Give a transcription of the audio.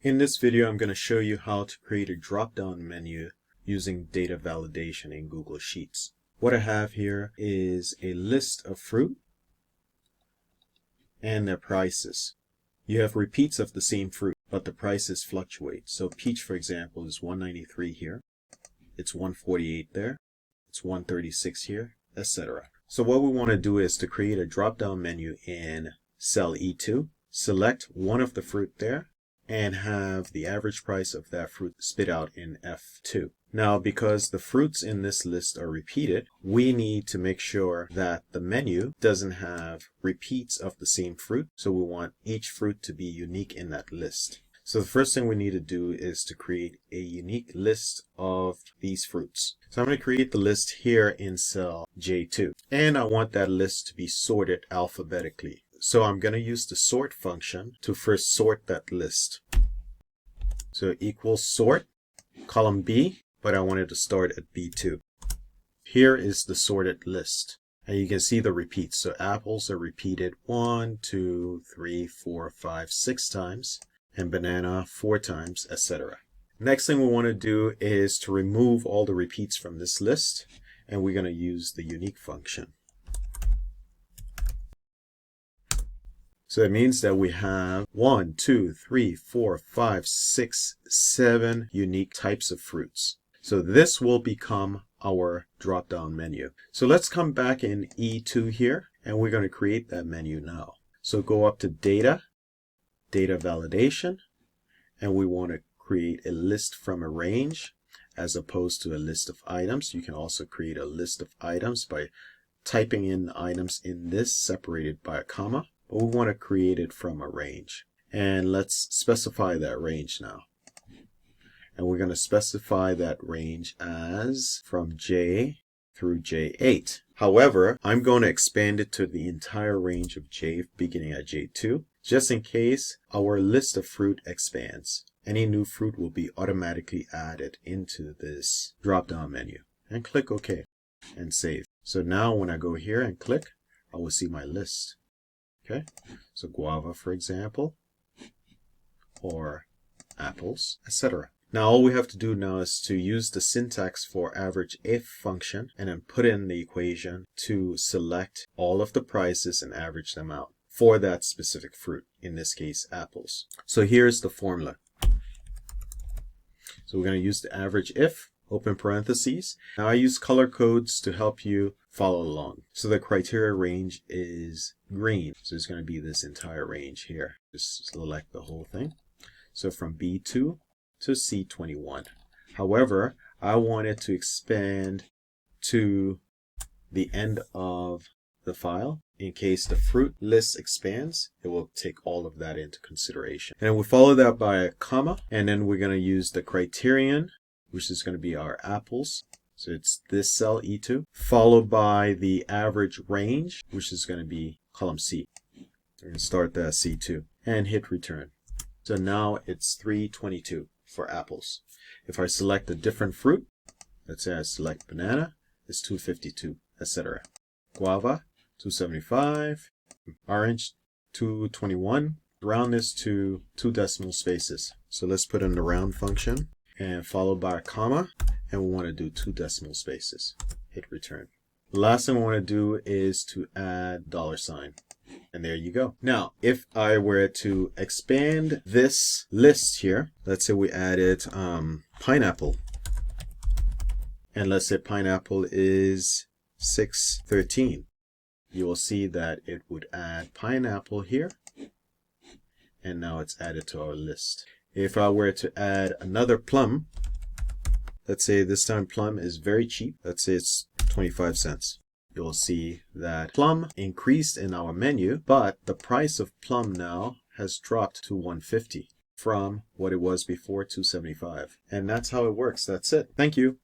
In this video, I'm going to show you how to create a drop-down menu using data validation in Google Sheets. What I have here is a list of fruit and their prices. You have repeats of the same fruit, but the prices fluctuate. So peach, for example, is $193 here. It's $148 there. It's $136 here, etc. So what we want to do is to create a drop-down menu in cell E2. Select one of the fruit there and have the average price of that fruit spit out in F2. Now, because the fruits in this list are repeated, we need to make sure that the menu doesn't have repeats of the same fruit. So we want each fruit to be unique in that list. So the first thing we need to do is to create a unique list of these fruits. So I'm going to create the list here in cell J2. And I want that list to be sorted alphabetically. So I'm going to use the sort function to first sort that list. So equals sort, column B, but I wanted to start at B2. Here is the sorted list. And you can see the repeats. So apples are repeated 1, 2, 3, 4, 5, 6 times, and banana 4 times, etc. Next thing we want to do is to remove all the repeats from this list, and we're going to use the unique function. So it means that we have 1, 2, 3, 4, 5, 6, 7 unique types of fruits. So this will become our drop-down menu. So let's come back in E2 here, and we're going to create that menu now. So go up to Data, Data Validation, and we want to create a list from a range as opposed to a list of items. You can also create a list of items by typing in items in this separated by a comma. But we want to create it from a range. And let's specify that range now. And we're going to specify that range as from J through J8. However, I'm going to expand it to the entire range of J beginning at J2, just in case our list of fruit expands. Any new fruit will be automatically added into this drop-down menu. And click OK and save. So now when I go here and click, I will see my list. Okay, so guava, for example, or apples, etc. Now all we have to do now is to use the syntax for AVERAGEIF function and then put in the equation to select all of the prices and average them out for that specific fruit, in this case apples. So here's the formula. So we're going to use the AVERAGEIF, open parentheses. Now I use color codes to help you follow along. So the criteria range is green. So it's going to be this entire range here. Just select the whole thing. So from B2 to C21. However, I want it to expand to the end of the file. In case the fruit list expands, it will take all of that into consideration. And we follow that by a comma, and then we're going to use the criterion, which is going to be our apples. So it's this cell E2, followed by the average range, which is going to be column C. We're going to start that C2 and hit return. So now it's 322 for apples. If I select a different fruit, let's say I select banana, it's 252, etc. Guava, 275. Orange, 221. Round this to 2 decimal spaces. So let's put in the round function and followed by a comma. And we want to do 2 decimal spaces. Hit return. The last thing we want to do is to add $sign. And there you go. Now, if I were to expand this list here, let's say we added pineapple. And let's say pineapple is 613. You will see that it would add pineapple here. And now it's added to our list. If I were to add another plum, let's say this time plum is very cheap. Let's say it's 25 cents. You'll see that plum increased in our menu, but the price of plum now has dropped to 150 from what it was before, 275. And that's how it works. That's it. Thank you.